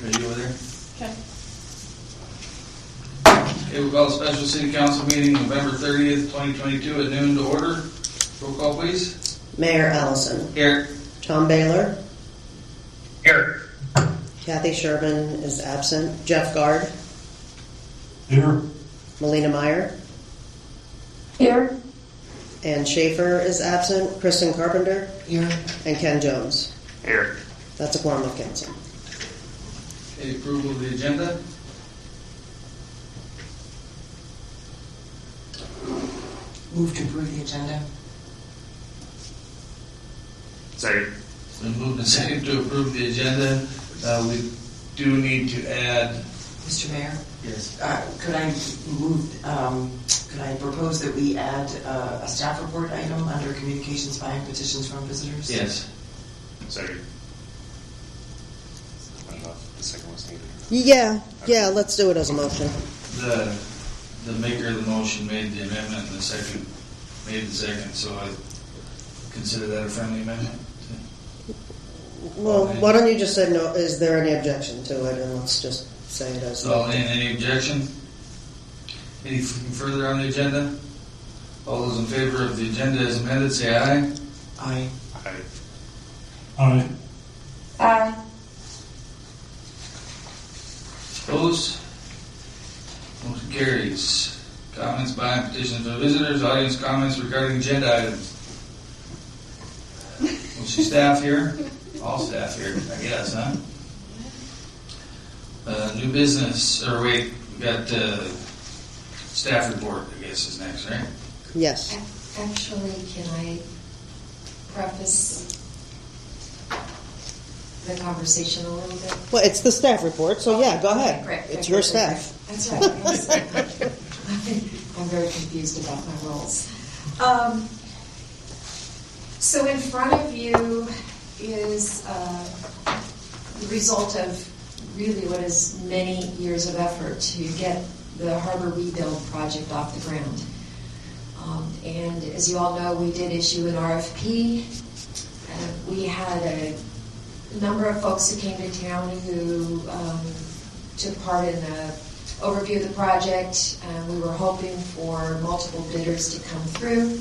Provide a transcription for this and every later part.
Are you over there? Okay. Okay, we'll call a special city council meeting November 30th, 2022 at noon to order. Roll call, please. Mayor Allison. Here. Tom Baylor. Here. Kathy Sherman is absent. Jeff Gard. Here. Melina Meyer. Here. Ann Schaefer is absent. Kristen Carpenter. Here. And Ken Jones. Here. That's a quorum of council. Okay, approval of the agenda. Move to approve the agenda. Second. It's been moved and seconded to approve the agenda. We do need to add. Mr. Mayor? Yes. Could I propose that we add a staff report item under communications by and petitions from visitors? Yes. Second. I don't know if the second one's needed. Yeah, let's do it as a motion. The maker of the motion made the amendment and the second made the second, so I consider that a friendly amendment. Well, why don't you just say no? Is there any objection to it? And let's just say it as So, any objection? Anything further on the agenda? All those in favor of the agenda as amended, say aye. Aye. Aye. Aye. Aye. Opposed? Motion carries. Comments by and petitions from visitors, audience comments regarding agenda items. Was she staff here? All staff here, I guess, huh? New business, or wait, we got staff report, I guess is next, right? yes. Actually, can I preface the conversation a little bit? Well, it's the staff report, so yeah, go ahead. Great, It's your staff. That's right. I'm very confused about my roles. So in front of you is the result of really what is many years of effort to get the harbor rebuild project off the ground. And as you all know, we did issue an RFP. We had a number of folks who came to town who took part in the overview of the project. We were hoping for multiple bidders to come through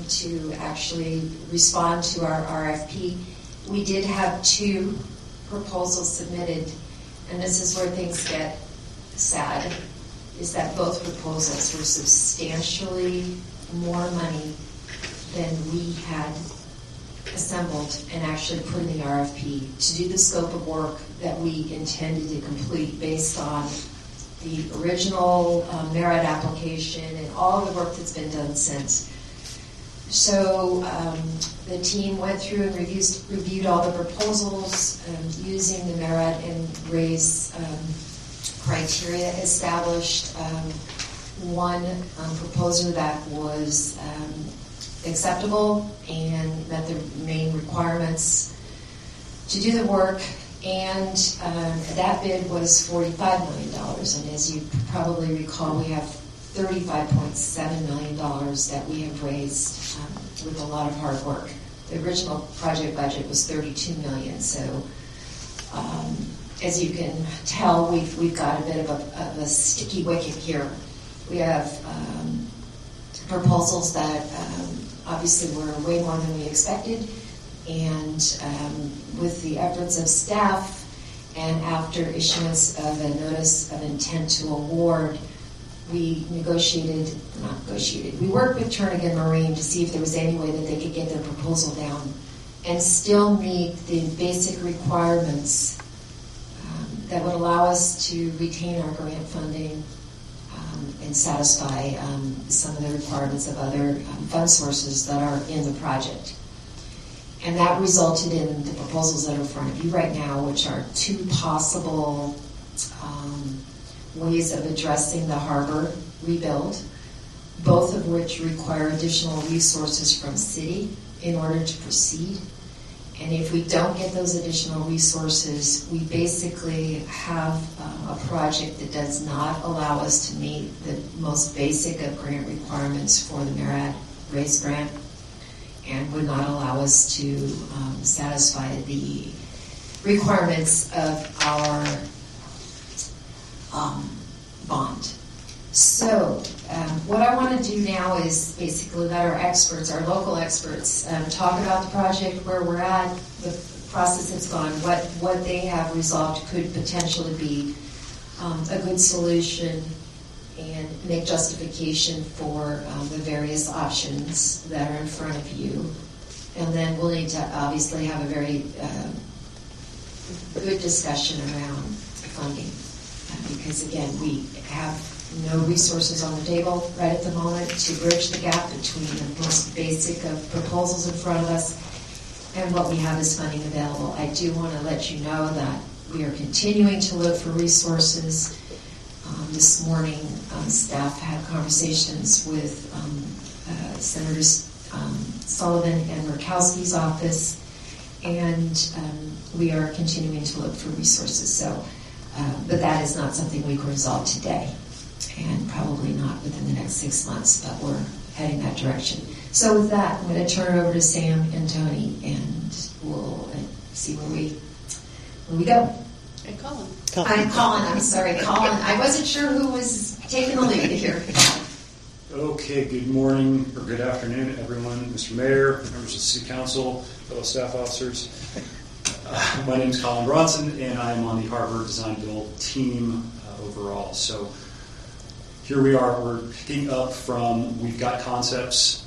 to actually respond to our RFP. We did have 2 proposals submitted, and this is where things get sad, is that both proposals were substantially more money than we had assembled and actually put in the RFP to do the scope of work that we intended to complete based on the original merit application and all the work that's been done since. So the team went through and reviewed all the proposals using the merit and raise criteria established. One proposal that was acceptable and met the main requirements to do the work, and that bid was $45 million. And as you probably recall, we have $35.7 million that we have raised with a lot of hard work. The original project budget was $32 million, so as you can tell, we've got a bit of a sticky wicket here. We have proposals that obviously were way more than we expected, and with the efforts of staff and after issuance of a notice of intent to award, we we worked with Turnagain Marine to see if there was any way that they could get their proposal down and still meet the basic requirements that would allow us to retain our grant funding and satisfy some of the requirements of other fund sources that are in the project. And that resulted in the proposals that are in front of you right now, which are 2 possible ways of addressing the harbor rebuild, both of which require additional resources from city in order to proceed. And if we don't get those additional resources, we basically have a project that does not allow us to meet the most basic of grant requirements for the MERAD RAISE grant, and would not allow us to satisfy the requirements of our bond. So what I want to do now is basically let our experts, our local experts, talk about the project, where we're at, the process that's gone, what they have resolved could potentially be a good solution, and make justification for the various options that are in front of you. And then we'll need to obviously have a very good discussion around funding. Because again, we have no resources on the table right at the moment to bridge the gap between the most basic of proposals in front of us and what we have as funding available. I do want to let you know that we are continuing to look for resources. This morning, staff had conversations with Senators Sullivan and Murkowski's office, and we are continuing to look for resources. So, but that is not something we can resolve today, and probably not within the next 6 months, but we're heading that direction. So with that, I'm going to turn it over to Sam and Tony, and we'll see where we go. And Colin. I'm Colin. I'm sorry, Colin. I wasn't sure who was taking the lead here. Okay, good morning or good afternoon, everyone. Mr. Mayor, members of the City Council, fellow staff officers. My name is Colin Bronson, and I am on the Harbor Design Build team overall. So here we are. We're picking up from, we've got concepts.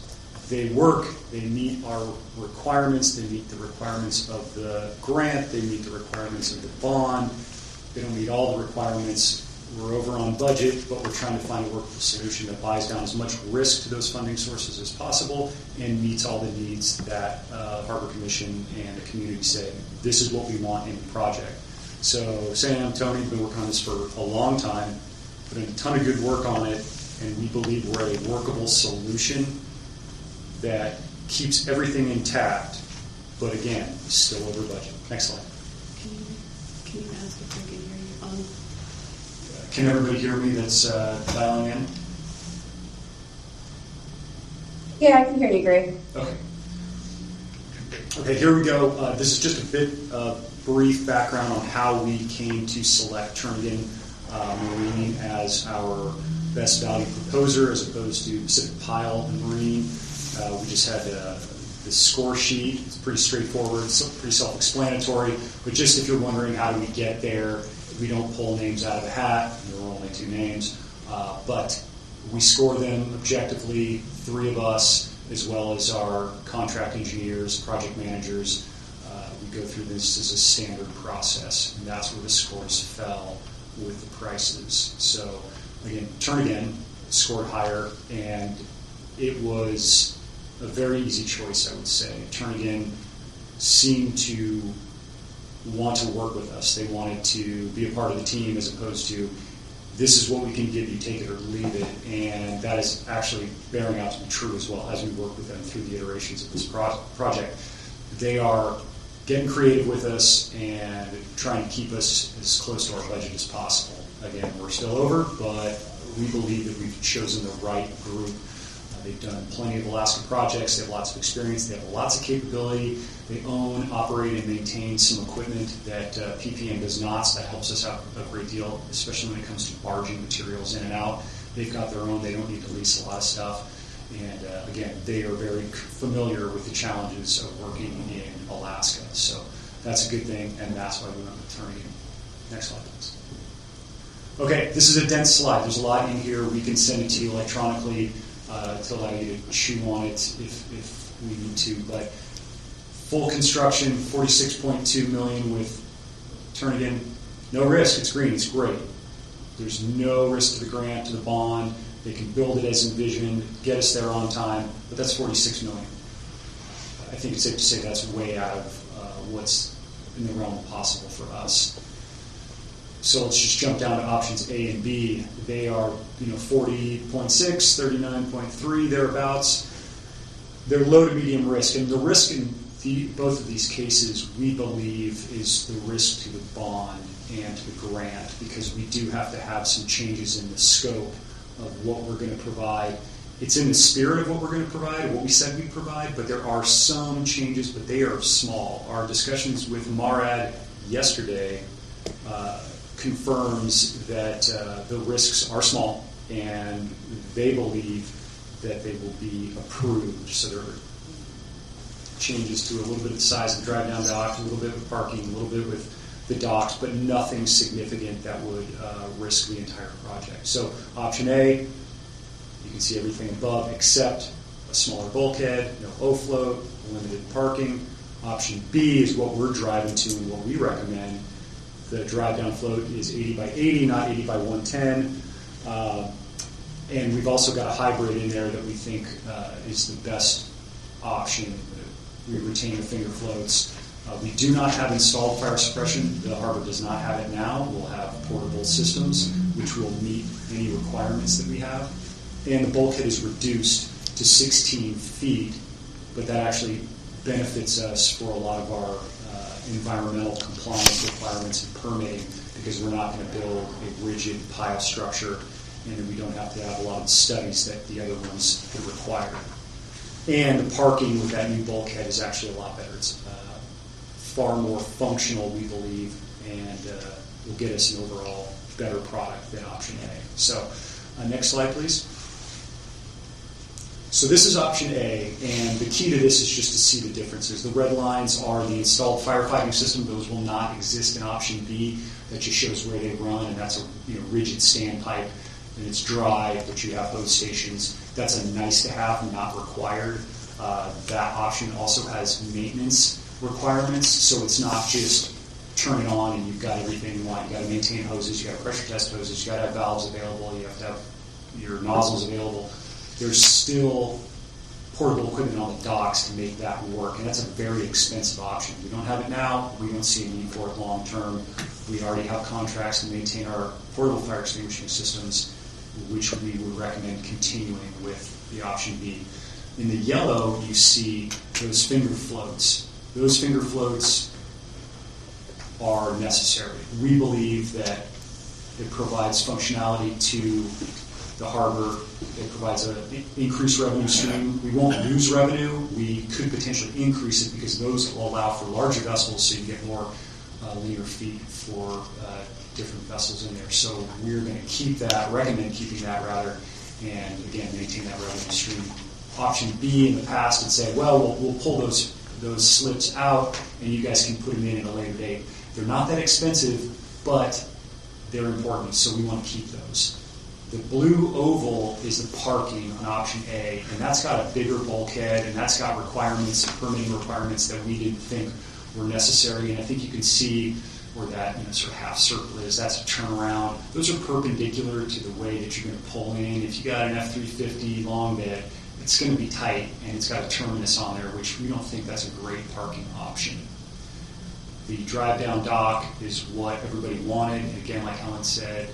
They work. They meet our requirements. They meet the requirements of the grant. They meet the requirements of the bond. They don't meet all the requirements. We're over on budget, but we're trying to find a workable solution that buys down as much risk to those funding sources as possible and meets all the needs that Harbor Commission and the community say, this is what we want in the project. So Sam, Tony have been working on this for a long time, put in a ton of good work on it, and we believe we're at a workable solution that keeps everything intact, but again, still over budget. Next slide. Can you ask if they can hear you on? Can everybody hear me that's dialing in? Yeah, I can hear you, Greg. Okay. Okay, here we go. This is just a bit of brief background on how we came to select Turnagain Marine as our best value proposer as opposed to Pacific Pile and Marine. We just had this score sheet. It's pretty straightforward, pretty self-explanatory. But just if you're wondering how do we get there, we don't pull names out of a hat. There were only 2 names. But we score them objectively, 3 of us, as well as our contract engineers, project managers. We go through this as a standard process, and that's where the scores fell with the prices. So again, Turnagain scored higher, and it was a very easy choice, I would say. Turnagain seemed to want to work with us. They wanted to be a part of the team as opposed to, this is what we can give you, take it or leave it. And that is actually bearing out to be true as well as we work with them through the iterations of this project. They are getting creative with us and trying to keep us as close to our budget as possible. Again, we're still over, but we believe that we've chosen the right group. They've done plenty of Alaska projects. They have lots of experience. They have lots of capability. They own, operate, and maintain some equipment that PPM does not, so that helps us out a great deal, especially when it comes to barging materials in and out. They've got their own. They don't need to lease a lot of stuff. And again, they are very familiar with the challenges of working in Alaska. So that's a good thing, and that's why we went with Turnagain. Next slide, please. Okay, this is a dense slide. There's a lot in here. We can send it to you electronically to allow you to chew on it if we need to. But full construction, $46.2 million with Turnagain. No risk. It's green. It's great. There's no risk to the grant, to the bond. They can build it as envisioned, get us there on time, but that's $46 million. I think it's safe to say that's way out of what's in the realm possible for us. So let's just jump down to options A and B. They are, 40.6, 39.3, thereabouts. They're low to medium risk, and the risk in both of these cases, we believe, is the risk to the bond and to the grant, because we do have to have some changes in the scope of what we're going to provide. It's in the spirit of what we're going to provide, what we said we'd provide, but there are some changes, but they are small. Our discussions with MARAD yesterday confirms that the risks are small, and they believe that they will be approved. So there are changes to a little bit of the size of the drive-down dock, a little bit with parking, a little bit with the docks, but nothing significant that would risk the entire project. So option A, you can see everything above except a smaller bulkhead, no O-float, limited parking. Option B is what we're driving to and what we recommend. The drive-down float is 80 by 80, not 80 by 110. And we've also got a hybrid in there that we think is the best option. We retain the finger floats. We do not have installed fire suppression. The harbor does not have it now. We'll have portable systems which will meet any requirements that we have. And the bulkhead is reduced to 16 feet, but that actually benefits us for a lot of our environmental compliance requirements and permitting, because we're not going to build a rigid pile structure, and then we don't have to have a lot of studies that the other ones could require. And the parking with that new bulkhead is actually a lot better. It's far more functional, we believe, and will get us an overall better product than option A. So next slide, please. So this is option A, and the key to this is just to see the differences. The red lines are the installed firefighting system. Those will not exist in option B. That just shows where they run, and that's a rigid standpipe, and it's dry, but you have those stations. That's a nice to have, not required. That option also has maintenance requirements, so it's not just turn it on and you've got everything you want. You've got to maintain hoses, you've got to pressure test hoses, you've got to have valves available, you have to have your nozzles available. There's still portable equipment on the docks to make that work, and that's a very expensive option. We don't have it now. We don't see a need for it long term. We already have contracts to maintain our portable fire extinguishing systems, which we would recommend continuing with the option B. In the yellow, you see those finger floats. Those finger floats are necessary. We believe that it provides functionality to the harbor. It provides an increased revenue stream. We won't lose revenue. We could potentially increase it because those will allow for larger vessels, so you get more linear feet for different vessels in there. So we're going to keep that, recommend keeping that rather, and again, maintain that revenue stream. Option B in the past would say, well, we'll pull those slips out and you guys can put them in at a later date. They're not that expensive, but they're important, so we want to keep those. The blue oval is the parking on option A, and that's got a bigger bulkhead, and that's got requirements, permitting requirements that we didn't think were necessary. And I think you can see where that sort of half circle is. That's a turnaround. Those are perpendicular to the way that you're going to pull in. If you got an F-350 long bed, it's going to be tight, and it's got a terminus on there, which we don't think that's a great parking option. The drive-down dock is what everybody wanted. And again, like Helen said,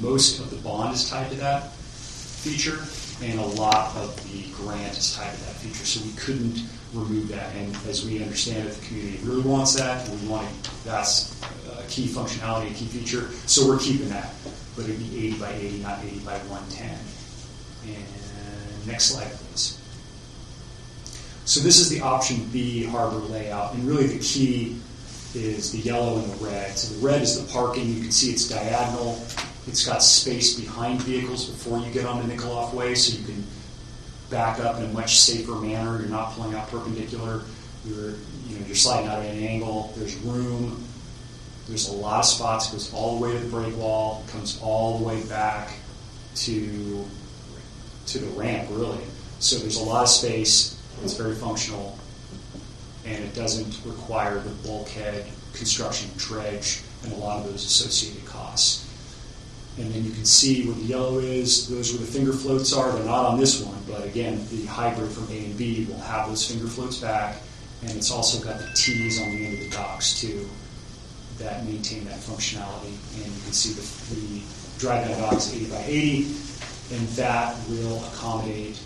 most of the bond is tied to that feature, and a lot of the grant is tied to that feature. So we couldn't remove that. And as we understand it, the community really wants that. That's a key functionality, a key feature. So we're keeping that. But it'd be 80 by 80, not 80 by 110. And next slide, please. So this is the option B harbor layout, and really the key is the yellow and the red. So the red is the parking. You can see it's diagonal. It's got space behind vehicles before you get on the Nickoloff Way, so you can back up in a much safer manner. You're not pulling out perpendicular. You're sliding out at an angle. There's room. There's a lot of spots. It goes all the way to the break wall. It comes all the way back to the ramp, really. So there's a lot of space. It's very functional, and it doesn't require the bulkhead, construction, dredge, and a lot of those associated costs. And then you can see where the yellow is. Those where the finger floats are. They're not on this one, but again, the hybrid from A and B will have those finger floats back, and it's also got the T's on the end of the docks too that maintain that functionality. And you can see the drive-down dock is 80 by 80, and that will accommodate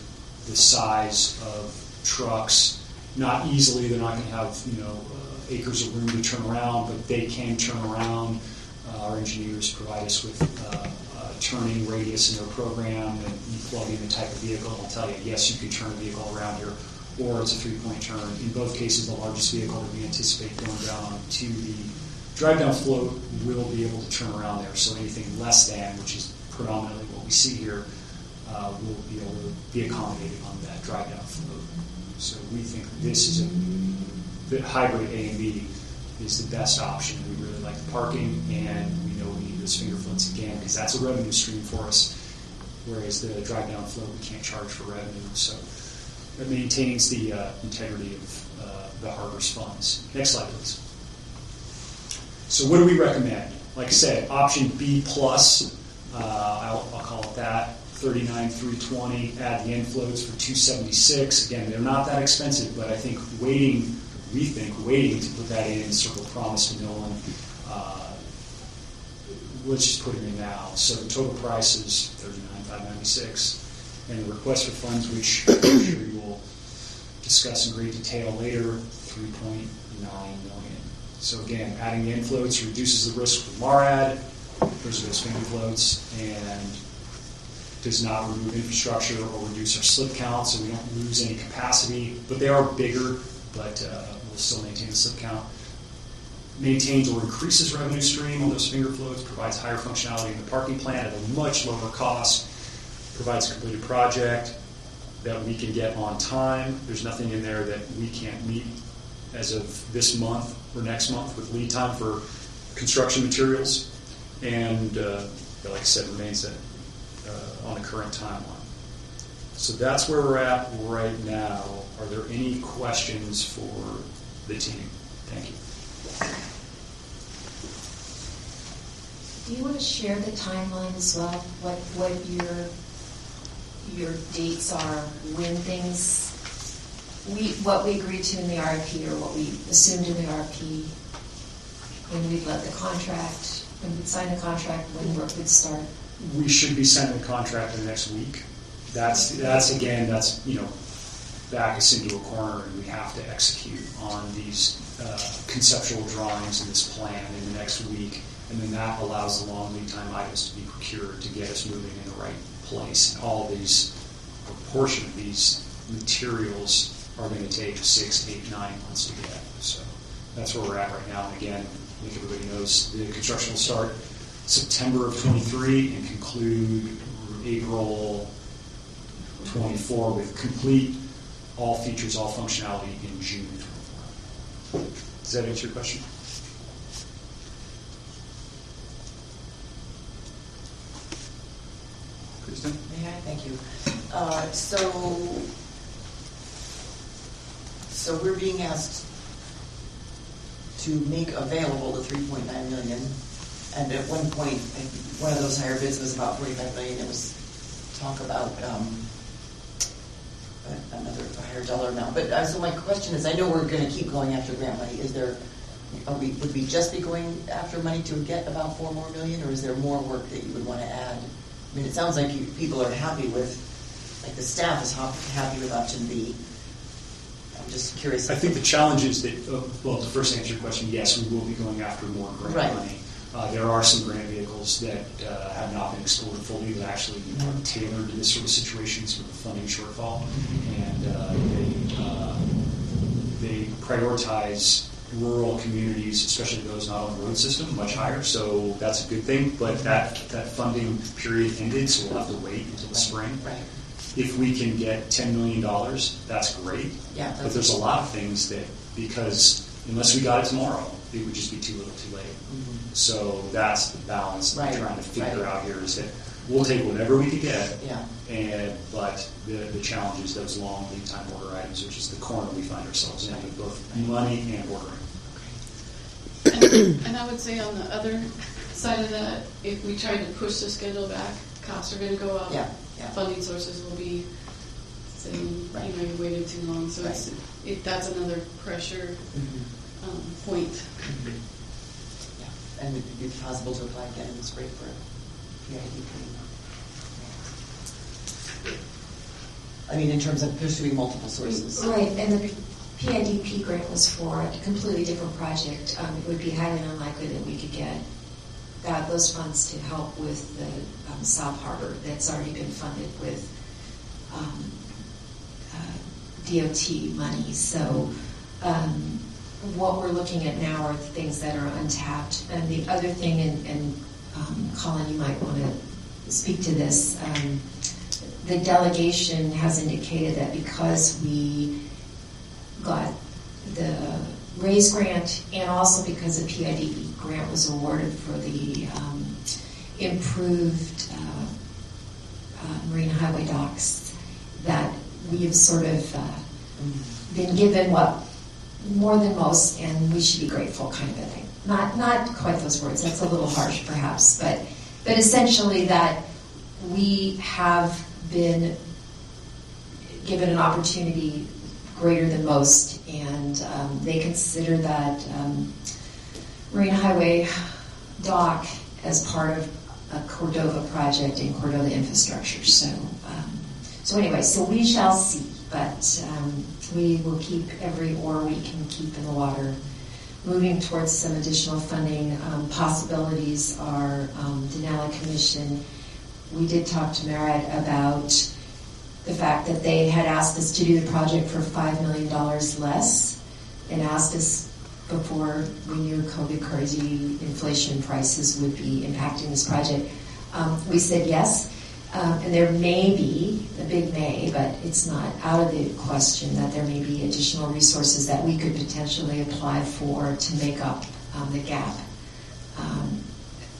the size of trucks. Not easily. They're not going to have acres of room to turn around, but they can turn around. Our engineers provide us with a turning radius in their program, and you plug in the type of vehicle, and it'll tell you, yes, you can turn a vehicle around here, or it's a three-point turn. In both cases, the largest vehicle that we anticipate going down to the drive-down float will be able to turn around there. So anything less than, which is predominantly what we see here, will be able to be accommodated on that drive-down float. So we think this is the hybrid A and B is the best option. We really like the parking, and we know we need those finger floats again because that's a revenue stream for us. Whereas the drive-down float, we can't charge for revenue. So it maintains the integrity of the harbor's funds. Next slide, please. So what do we recommend? Like I said, option B plus, I'll call it that, 39,320. Add the end floats for 276. Again, they're not that expensive, but I think waiting to put that in, Circle Promise to Nolan, let's just put it in now. So the total price is $39,596, and the request for funds, which I'm sure you will discuss in great detail later, $3.9 million. So again, adding the end floats reduces the risk with MARAD, those are those finger floats, and does not remove infrastructure or reduce our slip count, so we don't lose any capacity. But they are bigger, but we'll still maintain the slip count. Maintains or increases revenue stream on those finger floats, provides higher functionality in the parking plan at a much lower cost, provides a completed project that we can get on time. There's nothing in there that we can't meet as of this month or next month with lead time for construction materials. And like I said, remains on the current timeline. So that's where we're at right now. Are there any questions for the team? Thank you. Do you want to share the timeline as well? What your dates are, when things, what we agreed to in the RFP or what we assumed in the RFP, when we'd let the contract, when we'd sign the contract, when work would start? We should be sending the contract in the next week. That's back us into a corner, and we have to execute on these conceptual drawings and this plan in the next week, and then that allows the long lead time items to be procured to get us moving in the right place. And all these, a portion of these materials are going to take 6, 8, 9 months to get. So that's where we're at right now. And again, I think everybody knows the construction will start September of 23 and conclude April 24 with complete all features, all functionality in June 24. Does that answer your question? Kristen? May I? Thank you. So we're being asked to make available the $3.9 million, and at one point, one of those higher bids was about $45 million. It was talk about another higher dollar amount. But so my question is, I know we're going to keep going after grant money. Would we just be going after money to get about $4 more million, or is there more work that you would want to add? I mean, it sounds like people are happy with, like the staff is happy with option B. I'm just curious. I think the challenge is that, well, to first answer your question, yes, we will be going after more grant money. There are some grant vehicles that have not been explored fully that actually are tailored to this sort of situations with a funding shortfall, and they prioritize rural communities, especially those not on the road system, much higher. So that's a good thing. But that funding period ended, so we'll have to wait until the spring. Right. If we can get $10 million, that's great. Yeah. But there's a lot of things that, because unless we got it tomorrow, it would just be too little too late. Mm-hmm. So that's the balance that we're trying to figure out here, is that we'll take whatever we can get, but the challenge is those long lead time order items, which is the corner we find ourselves in, with both money and ordering. And I would say on the other side of that, if we tried to push the schedule back, costs are going to go up. Yeah. Funding sources will be saying, you waited too long. So that's another pressure point. Mm-hmm. Yeah. And it'd be possible to apply again in the spring for PIDP. I mean, in terms of pursuing multiple sources. Right, and the PIDP grant was for a completely different project. It would be highly unlikely that we could get those funds to help with the South Harbor that's already been funded with DOT money. So what we're looking at now are the things that are untapped. And the other thing, and Colin, you might want to speak to this, the delegation has indicated that because we got the RAISE grant and also because the PIDE grant was awarded for the improved marine highway docks, that we have sort of been given what more than most, and we should be grateful, kind of a thing. Not quite those words. That's a little harsh, perhaps, but essentially that we have been given an opportunity greater than most, and they consider that marine highway dock as part of a Cordova project in Cordova infrastructure. So anyway, so we shall see, but we will keep every oar we can keep in the water. Moving towards some additional funding possibilities are Denali Commission. We did talk to Merit about the fact that they had asked us to do the project for $5 million less, and asked us before we knew COVID crazy inflation prices would be impacting this project. We said yes, and there may be, a big may, but it's not out of the question that there may be additional resources that we could potentially apply for to make up the gap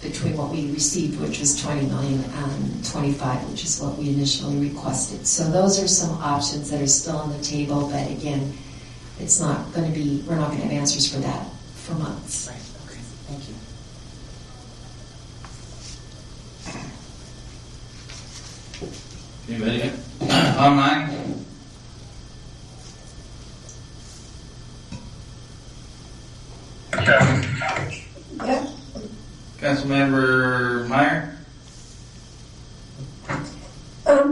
between what we received, which was $20 million, and 25, which is what we initially requested. So those are some options that are still on the table, but again, it's not going to be, we're not going to have answers for that for months. Right, okay, thank you. Anybody online? Yeah. Councilmember Meyer?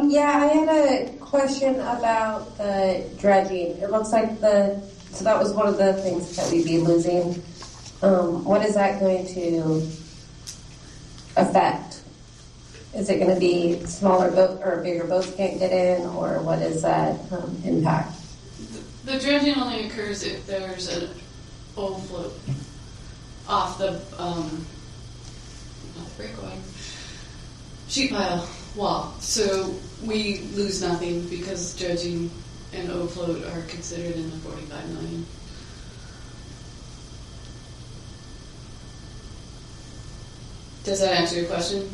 Yeah, I had a question about the dredging. It looks like so that was one of the things that we'd be losing. What is that going to affect? Is it going to be smaller boat or bigger boats can't get in, or what is that impact? The dredging only occurs if there's an overflow off the not the breakaway sheet pile wall. So we lose nothing because dredging and overflow are considered in the 45 million. Does that answer your question?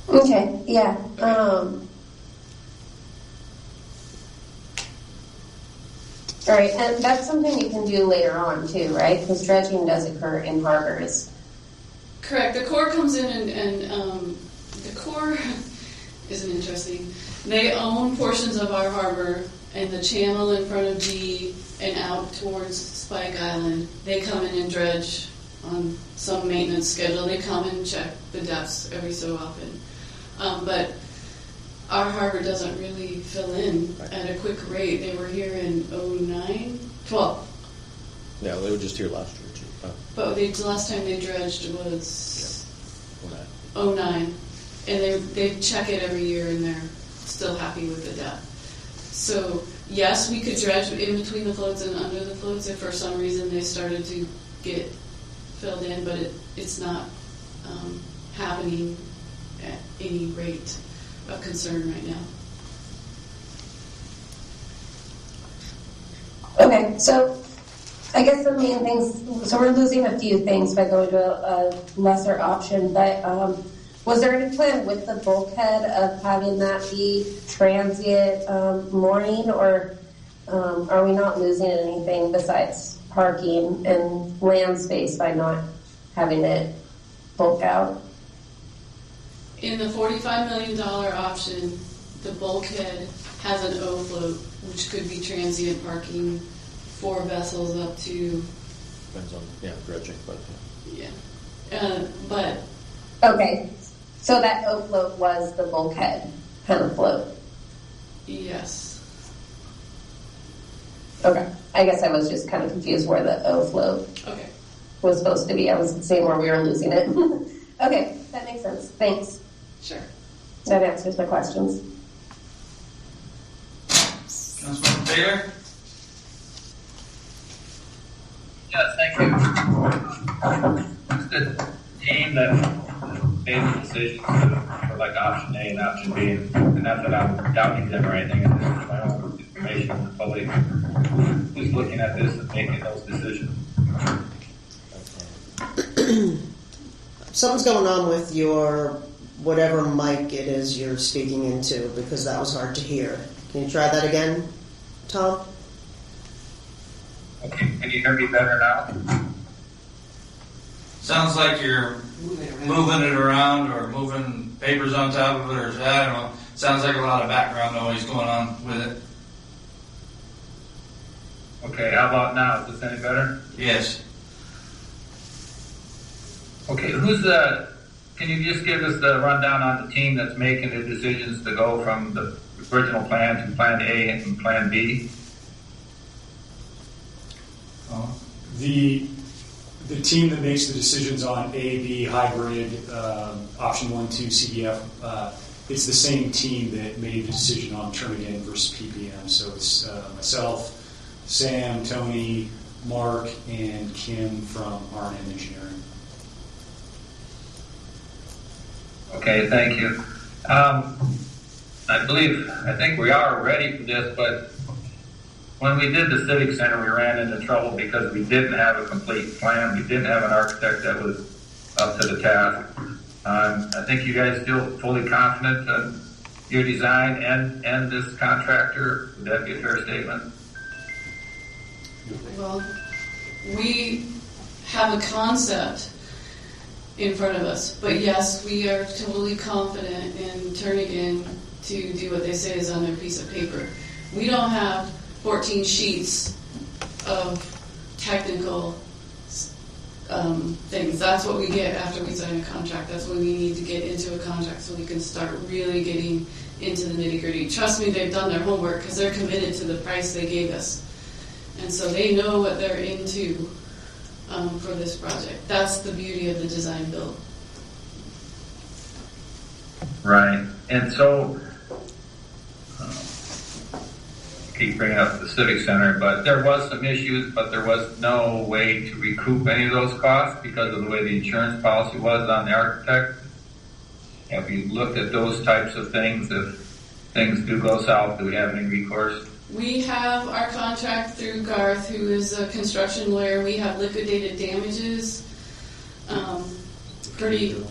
Okay, yeah. All right, and that's something you can do later on too, right? Because dredging does occur in harbors. Correct. The Corps comes in and the Corps is interesting. They own portions of our harbor and the channel in front of G and out towards Spike Island. They come in and dredge on some maintenance schedule. They come and check the depths every so often. But our harbor doesn't really fill in at a quick rate. They were here in 12. Yeah, they were just here last year too. But the last time they dredged was 09. And they check it every year and they're still happy with the depth. So yes, we could dredge in between the floats and under the floats if for some reason they started to get filled in, but it's not happening at any rate of concern right now. Okay, so I guess the main things, so we're losing a few things by going to a lesser option, but was there any plan with the bulkhead of having that be transient mooring, or are we not losing anything besides parking and land space by not having it bulk out? In the $45 million option, the bulkhead has an O-float, which could be transient parking for vessels up to... Depends on, dredging, but... Yeah. But... Okay, so that O-float was the bulkhead kind of float? Yes. Okay, I guess I was just kind of confused where the O-float was supposed to be. I was seeing where we were losing it. Okay, that makes sense. Thanks. Sure. That answers the questions. Councilman Taylor? Yes, thank you. It's the team that made the decision for like option A and option B, and not that I'm doubting them or anything, it's just my own information. The public is looking at this and making those decisions. Something's going on with your whatever mic it is you're speaking into, because that was hard to hear. Can you try that again, Tom? Okay, can you hear me better now? Sounds like you're moving it around or moving papers on top of it, or I don't know. Sounds like a lot of background noise going on with it. Okay, how about now? Is this any better? Yes. Okay, can you just give us the rundown on the team that's making the decisions to go from the original plan to Plan A and Plan B? The team that makes the decisions on A, B, hybrid, option 1, 2, CDF, it's the same team that made the decision on Turnagain versus PPM. So it's myself, Sam, Tony, Mark, and Kim from R&M Engineering. Okay, thank you. I think we are ready for this, but when we did the Civic Center, we ran into trouble because we didn't have a complete plan. We didn't have an architect that was up to the task. I think you guys still fully confident in your design and this contractor. Would that be a fair statement? Well, we have a concept in front of us, but yes, we are totally confident in Turnagain to do what they say is on their piece of paper. We don't have 14 sheets of technical things. That's what we get after we sign a contract. That's when we need to get into a contract so we can start really getting into the nitty-gritty. Trust me, they've done their homework because they're committed to the price they gave us. And so they know what they're into for this project. That's the beauty of the design build. Right. And so, keep bringing up the Civic Center, but there was some issues, but there was no way to recoup any of those costs because of the way the insurance policy was on the architect. Have you looked at those types of things? If things do go south, do we have any recourse? We have our contract through Garth, who is a construction lawyer. We have liquidated damages, pretty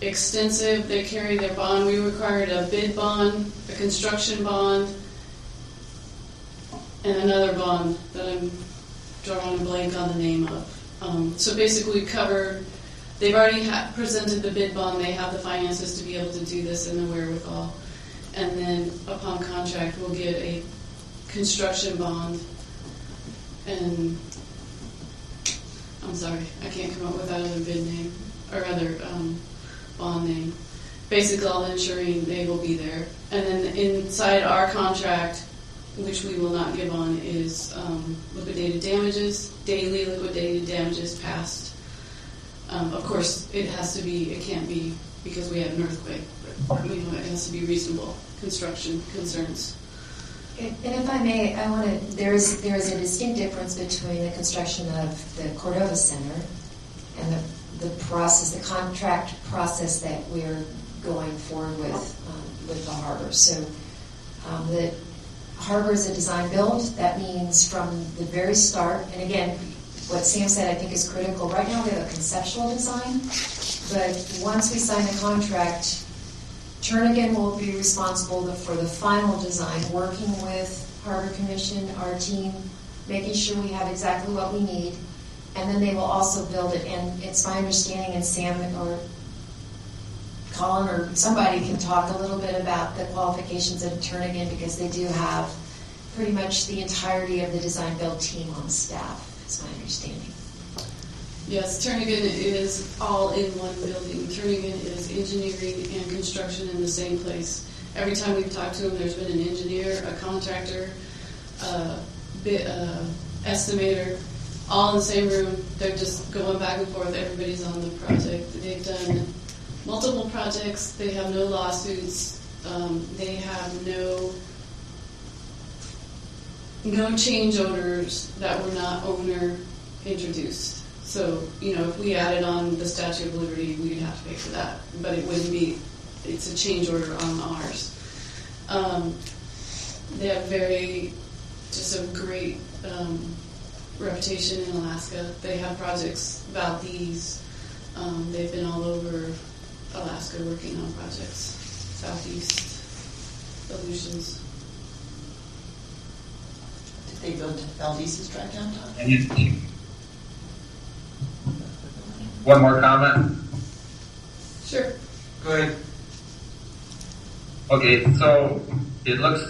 extensive. They carry their bond. We required a bid bond, a construction bond, and another bond that I'm drawing a blank on the name of. So basically covered, they've already presented the bid bond, they have the finances to be able to do this and the wherewithal. And then upon contract, we'll get a construction bond, and I'm sorry, I can't come up with that other bid name, or other bond name. Basically, all ensuring they will be there. And then inside our contract, which we will not give on, is liquidated damages, daily liquidated damages past. Of course, it can't be because we had an earthquake, but it has to be reasonable construction concerns. And if I may, there is a distinct difference between the construction of the Cordova Center and the process, the contract process that we're going forward with the harbor. So the harbor is a design build. That means from the very start, and again, what Sam said I think is critical. Right now we have a conceptual design, but once we sign the contract, Turnagain will be responsible for the final design, working with Harbor Commission, our team, making sure we have exactly what we need, and then they will also build it. And it's my understanding, and Sam or Colin or somebody can talk a little bit about the qualifications of Turnagain, because they do have pretty much the entirety of the design build team on staff, is my understanding. Yes, Turnagain is all in one building. Turnagain is engineering and construction in the same place. Every time we've talked to them, there's been an engineer, a contractor, estimator, all in the same room. They're just going back and forth. Everybody's on the project. They've done multiple projects. They have no lawsuits. They have no no change orders that were not owner introduced. So, if we added on the Statue of Liberty, we'd have to pay for that, but it wouldn't be, it's a change order on ours. They have just a great reputation in Alaska. They have projects, Valdez, they've been all over Alaska working on projects, Southeast Solutions. Did they build Valdez's track downtown? One more comment? Sure. Go ahead. Okay, so it looks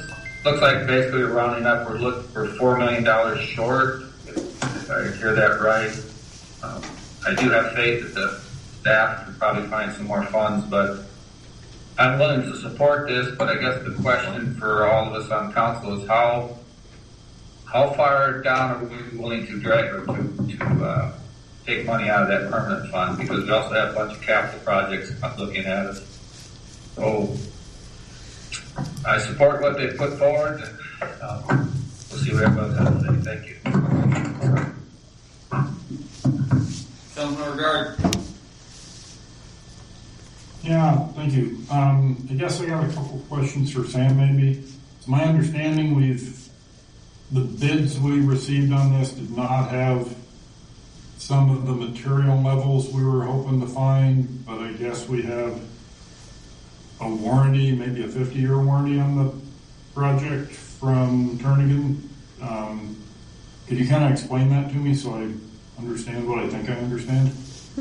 like basically we're rounding up, we're looking for $4 million short, if I hear that right. I do have faith that the staff could probably find some more funds, but I'm willing to support this, but I guess the question for all of us on council is how far down are we willing to drag or to take money out of that permanent fund, because we also have a bunch of capital projects looking at us. So I support what they put forward. We'll see what everyone's going to say. Thank you. Councilman Regard. Yeah, thank you. I guess I got a couple of questions for Sam, maybe. It's my understanding the bids we received on this did not have some of the material levels we were hoping to find, but I guess we have a warranty, maybe a 50-year warranty on the project from Turnagain. Could you kind of explain that to me so I understand what I think I understand?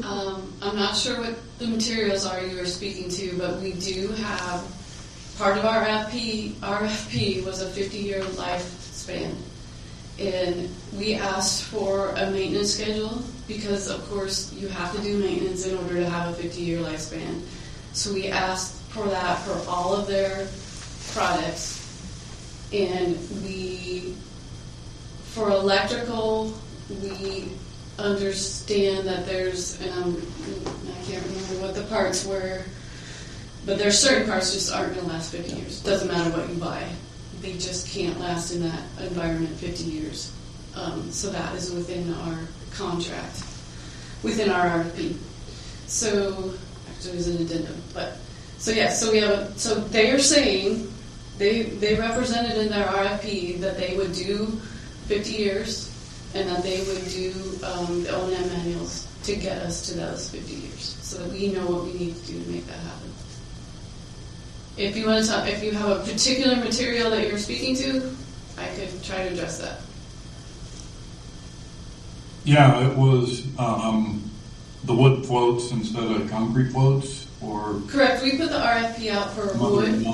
I'm not sure what the materials are you were speaking to, but we do have, part of our RFP was a 50-year lifespan. And we asked for a maintenance schedule because, of course, you have to do maintenance in order to have a 50-year lifespan. So we asked for that for all of their products. And for electrical, we understand that there's, and I can't remember what the parts were, but there's certain parts just aren't going to last 50 years. Doesn't matter what you buy. They just can't last in that environment 50 years. So that is within our contract, within our RFP. So, actually it was an addendum, but, so yeah, so we have, so they are saying, they represented in their RFP that they would do 50 years, and that they would do the O&M manuals to get us to those 50 years, so that we know what we need to do to make that happen. If you want to talk, if you have a particular material that you're speaking to, I could try to address that. Yeah, it was the wood floats instead of concrete floats, or Correct. We put the RFP out for wood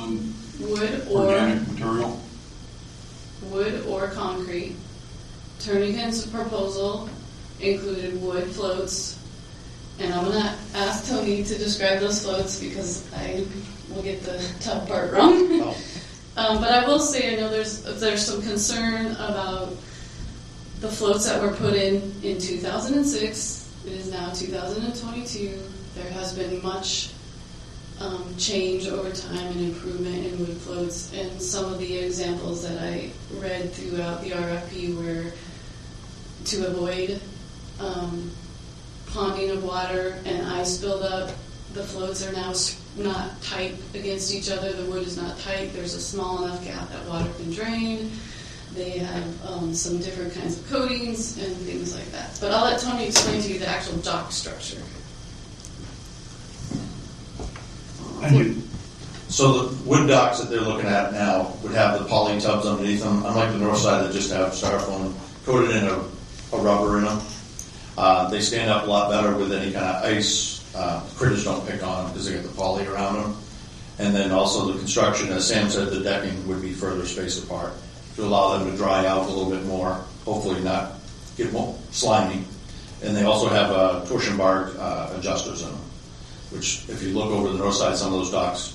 organic material. Wood or concrete. Turnagain's proposal included wood floats, and I'm going to ask Tony to describe those floats because I will get the tough part wrong. Oh. But I will say, I know there's some concern about the floats that were put in 2006. It is now 2022. There has been much change over time and improvement in wood floats, and some of the examples that I read throughout the RFP were to avoid ponding of water and ice buildup. The floats are now not tight against each other. The wood is not tight. There's a small enough gap that water can drain. They have some different kinds of coatings and things like that. But I'll let Tony explain to you the actual dock structure. Thank you. So the wood docks that they're looking at now would have the poly tubs underneath them, unlike the north side that just have styrofoam coated in a rubber in them. They stand up a lot better with any kind of ice. Critters don't pick on them because they get the poly around them. And then also the construction, as Sam said, the decking would be further spaced apart to allow them to dry out a little bit more, hopefully not get slimy. And they also have torsion bar adjusters in them, which if you look over the north side, some of those docks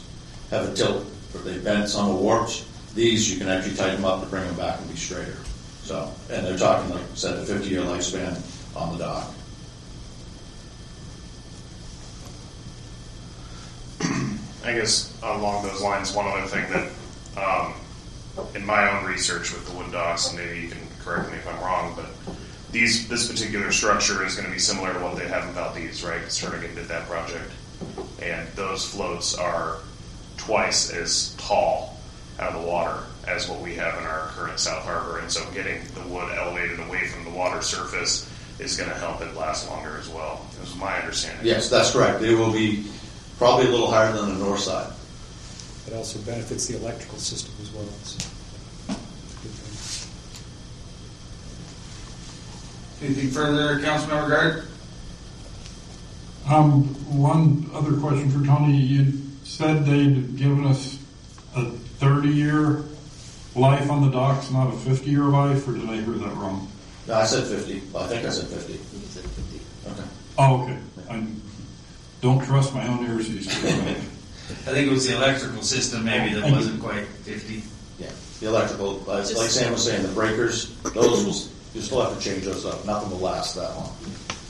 have a tilt, but they bent, some are warped. These, you can actually tighten them up to bring them back and be straighter. So, and they're talking, like I said, a 50-year lifespan on the dock. I guess along those lines, one other thing that in my own research with the wood docks, and maybe you can correct me if I'm wrong, but this particular structure is going to be similar to what they have in Valdez, right? Because Jernigan did that project. And those floats are twice as tall out of the water as what we have in our current South Harbor. And so getting the wood elevated away from the water surface is going to help it last longer as well. This is my understanding. Yes, that's correct. It will be probably a little higher than the north side. It also benefits the electrical system as well. So it's a good thing. Anything further, Councilmember Gard? One other question for Tony. You said they'd given us a 30-year life on the docks, not a 50-year life, or did I hear that wrong? No, I said 50. I think I said 50. You said 50. Okay. Oh, okay. I don't trust my own ears these days. I think it was the electrical system maybe that wasn't quite 50. Yeah. The electrical, like Sam was saying, the breakers, those will, you still have to change those up. Nothing will last that long.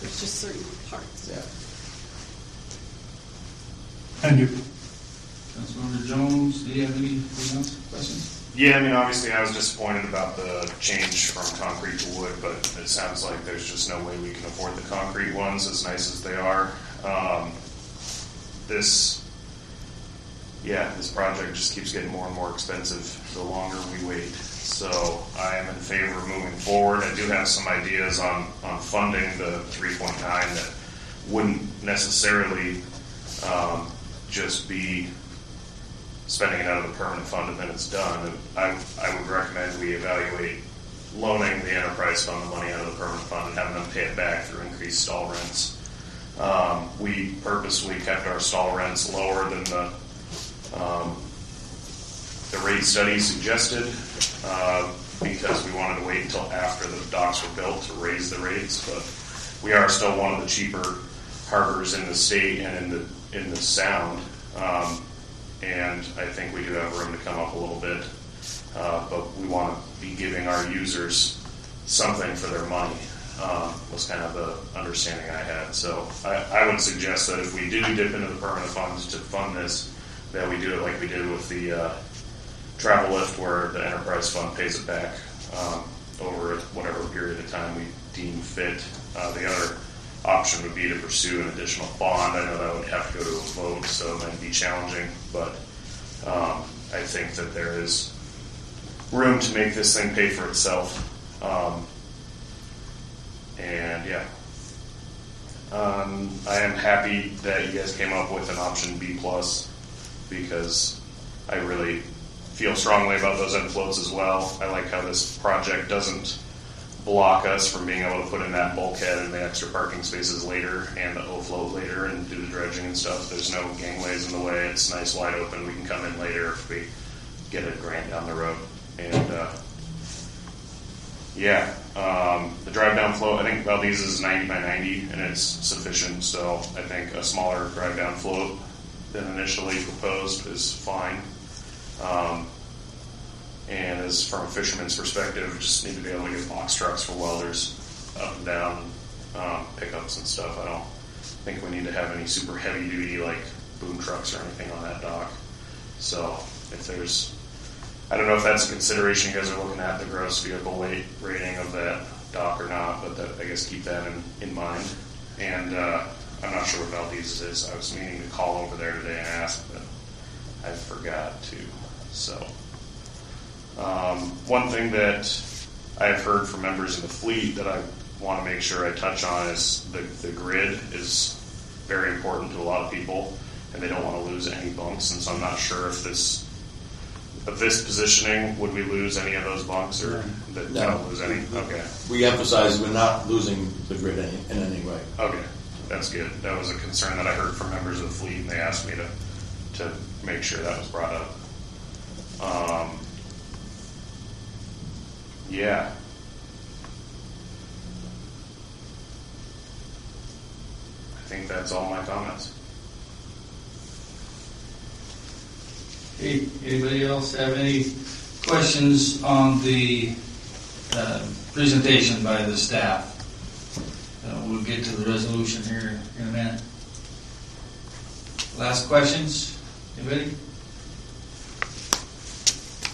It's just certain parts. Yeah. Thank you. Councilmember Jones, do you have anything else? Questions? Yeah, I mean, obviously I was disappointed about the change from concrete to wood, but it sounds like there's just no way we can afford the concrete ones, as nice as they are. This project just keeps getting more and more expensive the longer we wait. So I am in favor of moving forward. I do have some ideas on funding the 3.9 that wouldn't necessarily just be spending it out of the permanent fund and then it's done. I would recommend we evaluate loaning the enterprise fund the money out of the permanent fund and having them pay it back through increased stall rents. We purposely kept our stall rents lower than the rate study suggested because we wanted to wait until after the docks were built to raise the rates, but we are still one of the cheaper harbors in the state and in the sound. And I think we do have room to come up a little bit, but we want to be giving our users something for their money, was kind of the understanding I had. So I would suggest that if we do dip into the permanent funds to fund this, that we do it like we did with the travel lift, where the enterprise fund pays it back over whatever period of time we deem fit. The other option would be to pursue an additional bond. I know that would have to go to a vote, so it might be challenging, but I think that there is room to make this thing pay for itself. And yeah, I am happy that you guys came up with an option B+, because I really feel strongly about those end floats as well. I like how this project doesn't block us from being able to put in that bulkhead and the extra parking spaces later and the O-float later and do the dredging and stuff. There's no gangways in the way. It's nice, wide open. We can come in later if we get a grant down the road. And the drive down float, I think Valdez is 90 by 90 and it's sufficient. So I think a smaller drive down float than initially proposed is fine. And as from a fisherman's perspective, just need to be able to get box trucks for welders up and down, pickups and stuff. I don't think we need to have any super heavy duty like boom trucks or anything on that dock. So if there's, I don't know if that's a consideration you guys are looking at, the gross vehicle weight rating of that dock or not, but that, I guess keep that in mind. And I'm not sure what Valdez is. I was meaning to call over there today and ask, but I forgot to. So one thing that I've heard from members of the fleet that I want to make sure I touch on is the grid is very important to a lot of people, and they don't want to lose any bunks. And so I'm not sure if this positioning, would we lose any of those bunks, or that No. don't lose any? Okay. We emphasize we're not losing the grid in any way. Okay, that's good. That was a concern that I heard from members of the fleet, and they asked me to make sure that was brought up. Yeah. I think that's all my comments. Hey, anybody else have any questions on the presentation by the staff? We'll get to the resolution here in a minute. Last questions? Anybody?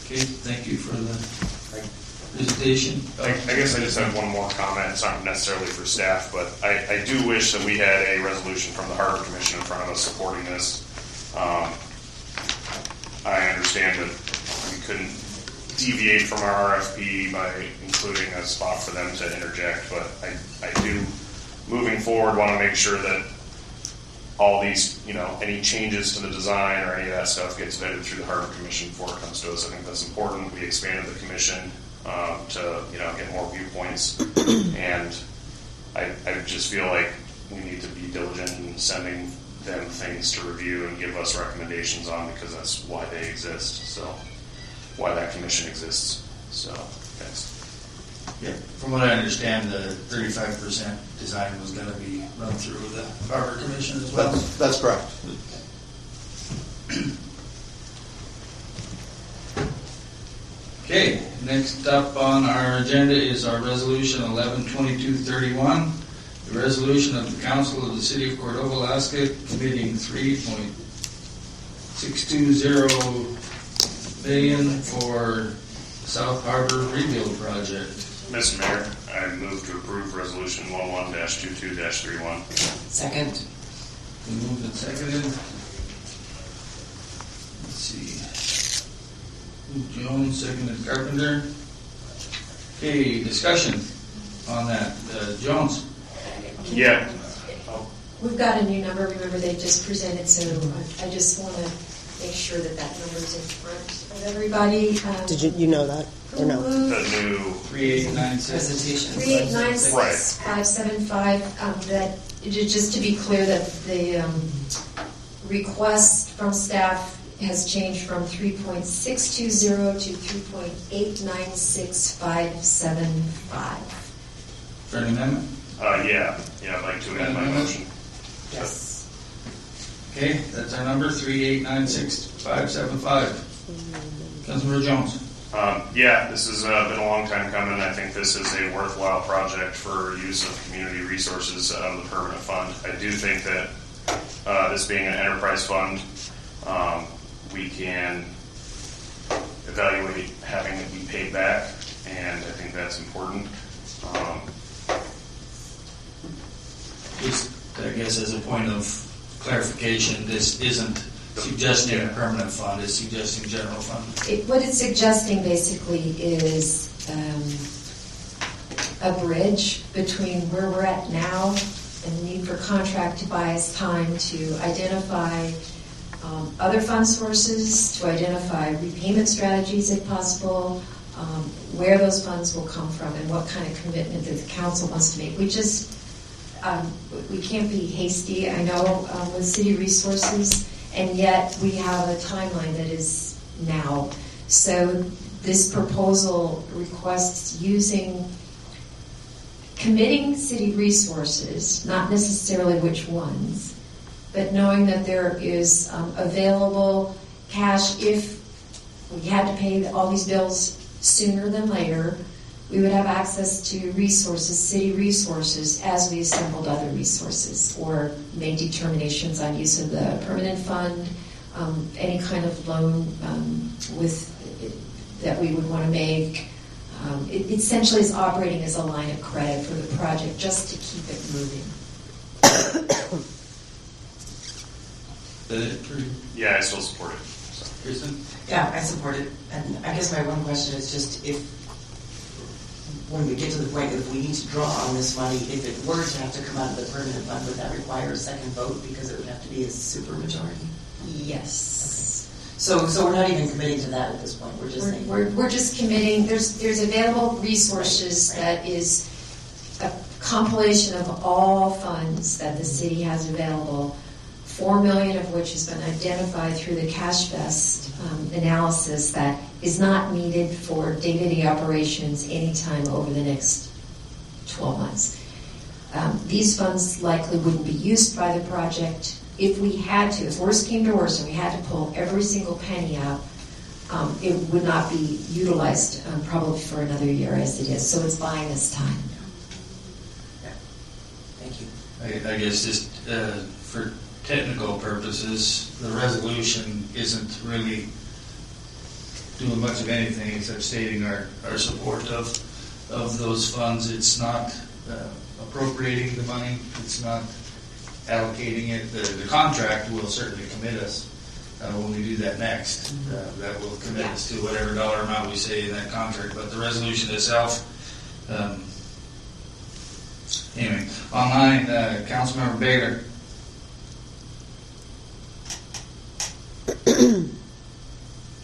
Okay, thank you for the presentation. I guess I just have one more comment. It's not necessarily for staff, but I do wish that we had a resolution from the Harbor Commission in front of us supporting this. I understand that we couldn't deviate from our RFP by including a spot for them to interject, but I do, moving forward, want to make sure that all these, any changes to the design or any of that stuff gets vetted through the Harbor Commission before it comes to us. I think that's important. We expanded the commission to get more viewpoints, and I just feel like we need to be diligent in sending them things to review and give us recommendations on, because that's why they exist. So why that commission exists. So thanks. Yeah, from what I understand, the 35% design was going to be run through the Harbor Commission as well. That's correct. Okay, next up on our agenda is our resolution 112231, the resolution of the Council of the City of Cordova, Alaska, committing $3.620 million for South Harbor rebuild project. Mr. Mayor, I move to approve resolution 11-22-31. Second. Been moved and seconded. Let's see. Jones, seconded Carpenter. Okay, discussion on that. Jones? Yeah. We've got a new number, remember they just presented, so I just want to make sure that that number's in front of everybody. Did you know that or no? The new 3896. Presentation. 3896575, that, just to be clear, that the request from staff has changed from 3.620 to 3.896575. For an amendment? Yeah, I'd like to amend my motion. Yes. Okay, that's our number, 3896575. Councilmember Jones. Yeah, this has been a long time coming. I think this is a worthwhile project for use of community resources out of the permanent fund. I do think that this being an enterprise fund, we can evaluate having it be paid back, and I think that's important. Just, I guess, as a point of clarification, this isn't suggesting a permanent fund, it's suggesting general fund. What it's suggesting basically is a bridge between where we're at now and the need for contract to buy us time to identify other fund sources, to identify repayment strategies if possible, where those funds will come from, and what kind of commitment that the council wants to make. We can't be hasty, I know, with city resources, and yet we have a timeline that is now. So this proposal requests committing city resources, not necessarily which ones, but knowing that there is available cash if we had to pay all these bills sooner than later. We would have access to resources, city resources, as we assembled other resources or made determinations on use of the permanent fund, any kind of loan that we would want to make. It essentially is operating as a line of credit for the project just to keep it moving. Yeah, I still support it. So. Kristen? Yeah, I support it. And I guess my one question is just when we get to the point that if we need to draw on this money, if it were to have to come out of the permanent fund, would that require a second vote because it would have to be a supermajority? Yes. So we're not even committing to that at this point. We're just saying we're just committing. There's available resources that is a compilation of all funds that the city has available. $4 million of which has been identified through the cash vest analysis that is not needed for day-to-day operations anytime over the next 12 months. These funds likely wouldn't be used by the project. If we had to, if worse came to worse and we had to pull every single penny out, it would not be utilized probably for another year as it is. So it's buying us time. Yeah. Thank you. I guess just for technical purposes, the resolution isn't really doing much of anything except stating our support of those funds. It's not appropriating the money. It's not allocating it. The contract will certainly commit us when we do that next. That will commit us to whatever dollar amount we say in that contract. But the resolution itself, anyway, online, Councilmember Baylor.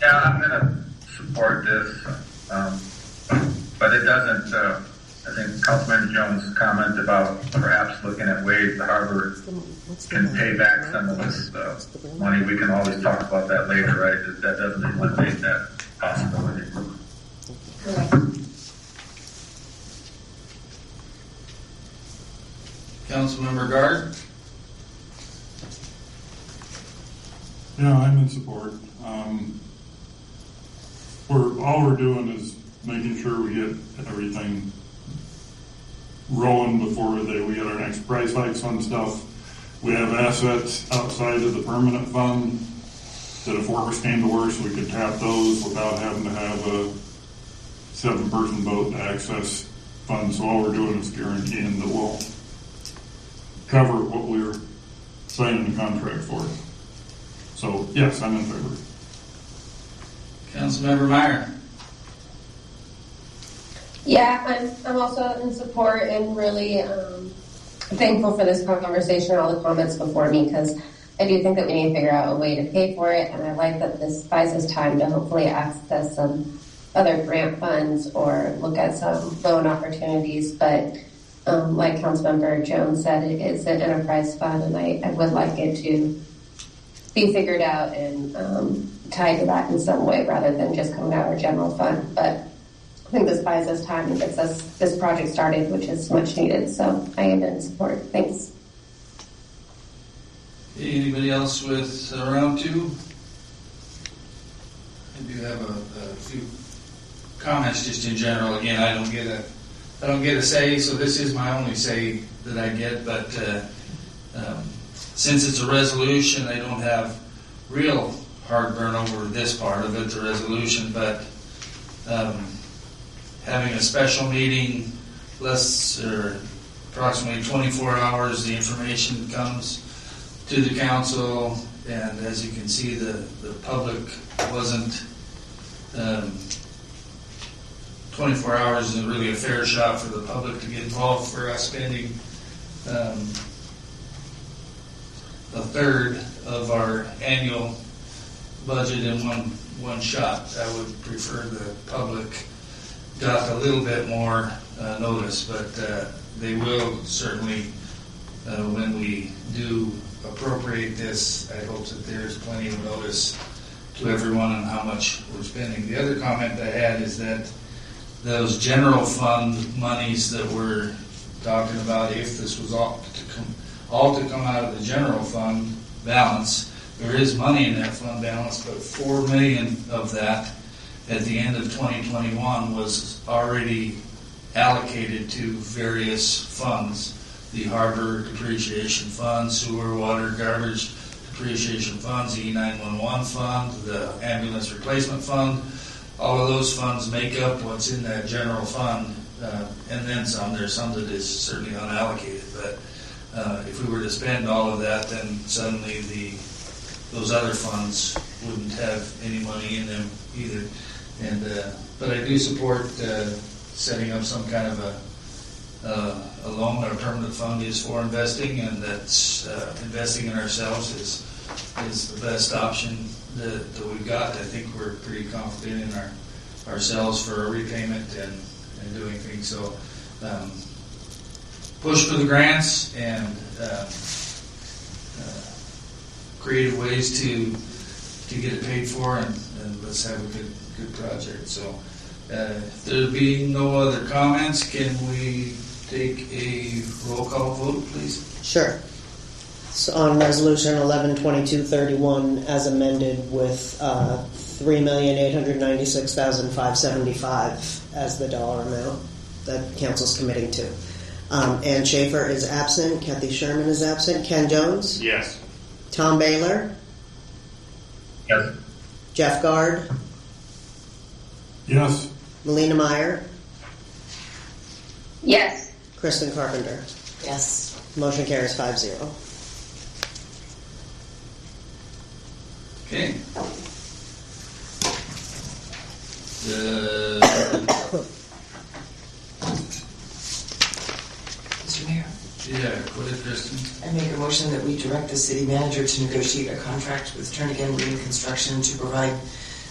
Yeah, I'm going to support this, but it doesn't. I think Councilman Jones' comment about perhaps looking at ways the harbor can pay back some of this money. We can always talk about that later, right? That doesn't eliminate that possibility. Correct. Councilmember Gard. Yeah, I'm in support. All we're doing is making sure we get everything rolling before we get our next price hikes on stuff. We have assets outside of the permanent fund that if worse came to worse, we could tap those without having to have a 7-person boat to access funds. So all we're doing is guaranteeing that we'll cover what we're signing the contract for. So yes, I'm in favor. Councilmember Meyer. Yeah, I'm also in support and really thankful for this conversation and all the comments before me, because I do think that we need to figure out a way to pay for it, and I like that this buys us time to hopefully access some other grant funds or look at some loan opportunities. But like Councilmember Jones said, it is an enterprise fund, and I would like it to be figured out and tied to that in some way rather than just coming out of our general fund. But I think this buys us time and gets us this project started, which is much needed. So I am in support. Thanks. Anybody else with round two? I do have a few comments just in general. Again, I don't get a say, so this is my only say that I get. But since it's a resolution, I don't have real heartburn over this part of it, the resolution. But having a special meeting, approximately 24 hours, the information comes to the council, and as you can see, the public wasn't 24 hours isn't really a fair shot for the public to get involved for us spending a third of our annual budget in one shot. I would prefer the public got a little bit more notice, but they will certainly, when we do appropriate this, I hope that there's plenty of notice to everyone on how much we're spending. The other comment I had is that those general fund monies that we're talking about, if this was all to come out of the general fund balance, there is money in that fund balance, but $4 million of that at the end of 2021 was already allocated to various funds. The harbor depreciation fund, sewer, water, garbage depreciation funds, the E911 fund, the ambulance replacement fund. All of those funds make up what's in that general fund, and then some. There's some that is certainly unallocated, but if we were to spend all of that, then suddenly those other funds wouldn't have any money in them either. And but I do support setting up some kind of a loan. Our permanent fund is for investing, and that's investing in ourselves is the best option that we've got. I think we're pretty confident in ourselves for a repayment and doing things. So push for the grants and creative ways to get it paid for, and let's have a good project. So if there being no other comments, can we take a roll call vote, please? Sure. So on resolution 11/22/31 as amended with $3,896,575 as the dollar amount that council's committing to. Ann Schaefer is absent. Kathy Sherman is absent. Ken Jones? Yes. Tom Baylor? Yes. Jeff Gard? Yes. Melina Meyer, Yes. Kristen Carpenter. Yes. Motion carries 5-0. Okay. Mr. Mayor, Yeah, go ahead, Kristen. I make a motion that we direct the city manager to negotiate a contract with Turnigan Marine Construction to provide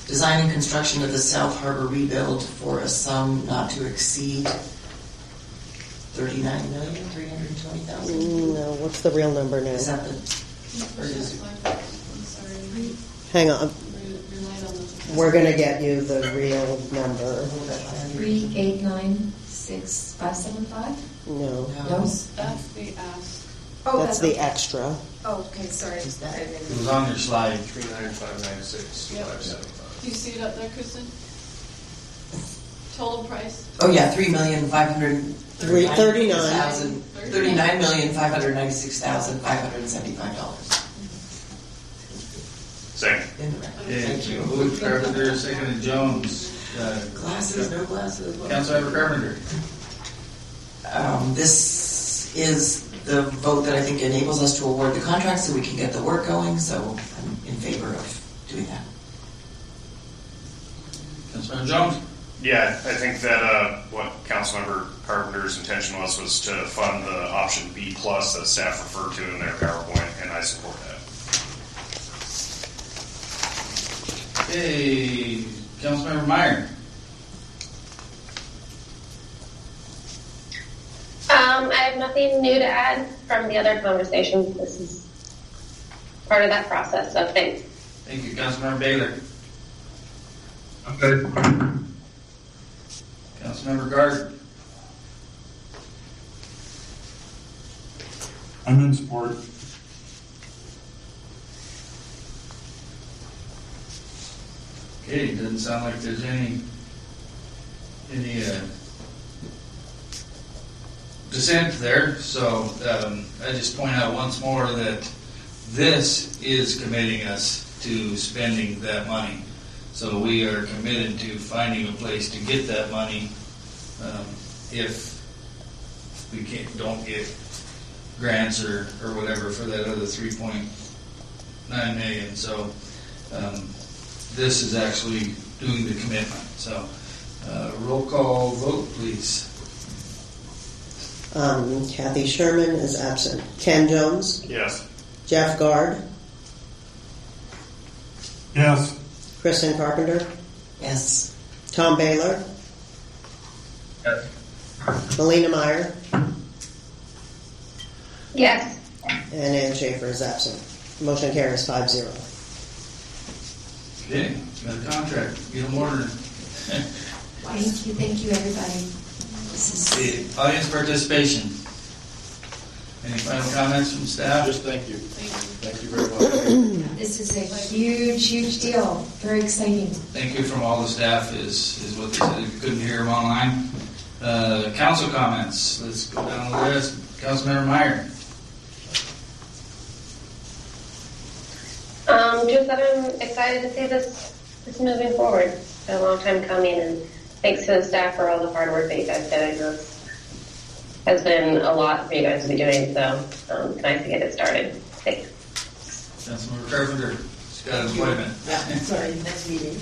design and construction of the South Harbor rebuild for a sum not to exceed $39,320,000. No, what's the real number now? Is that the, or is it? I'm sorry. Hang on. Relied on the. We're going to get you the real number. 3896575? No, That's the ask. Oh, that's the extra. Oh, okay, sorry. Is that- It was on your slide. 39596 Yep. 575. Do you see it up there, Kristen? Total price? Oh, yeah, $39,596,575. Second. In the record. Okay, Thank you. moved Carpenter, seconded Jones. Glasses, no glasses. Councilmember Carpenter. This is the vote that I think enables us to award the contract so we can get the work going, so I'm in favor of doing that. Councilmember Jones. Yeah, I think that what Councilmember Carpenter's intention was to fund the option B plus that staff referred to in their PowerPoint, and I support that. Okay, Councilmember Meyer. I have nothing new to add from the other conversations. This is part of that process, so thanks. Thank you, Councilmember Baylor. I'm good. Councilmember Gard. I'm in support. Okay, doesn't sound like there's any dissent there, so I just point out once more that this is committing us to spending that money. So we are committed to finding a place to get that money if we don't get grants or whatever for that other 3.9 million. So this is actually doing the commitment. So roll call vote, please. Kathy Sherman is absent. Ken Jones, Yes. Jeff Gard, Yes. Kristen Carpenter, Yes. Tom Baylor, Yes. Melina Meyer, Yes. and Ann Schaefer is absent. Motion carries 5-0. Okay, got a contract. Get them ordered. Thank you, everybody. This is, The audience participation. Any final comments from staff? Just thank you. Thank you. Thank you very much. this is a huge deal. Very exciting. Thank you from all the staff is what they said. If you couldn't hear them online. Council comments. Let's go down the list. Councilmember Meyer. Just that I'm excited to see this moving forward. It's been a long time coming, and thanks to the staff for all the hard work that you guys did. I know it has been a lot for you guys to be doing, so it's nice to get it started. Thanks. Councilmember Carpenter. She's got an appointment. Yeah, sorry, next meeting.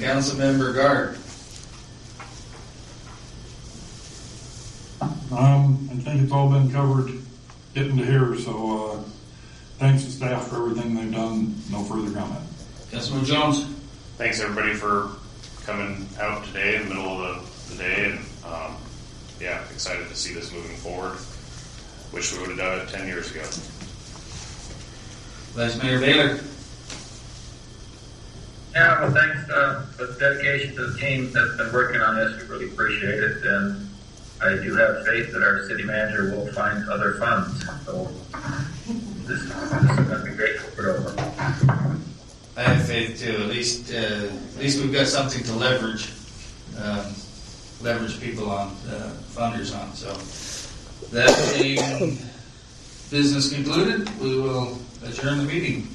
Councilmember Gard. I think it's all been covered getting to here, so thanks to staff for everything they've done. No further comment. Councilmember Jones. Thanks everybody for coming out today in the middle of the day, and yeah, excited to see this moving forward. Wish we would have done it 10 years ago. Vice Mayor Baylor. Yeah, well, thanks for the dedication to the team that's been working on this. We really appreciate it, and I do have faith that our city manager will find other funds. So this is going to be great for Cordova. I have faith too. At least we've got something to leverage people on, funders on. So that being business concluded, we will adjourn the meeting.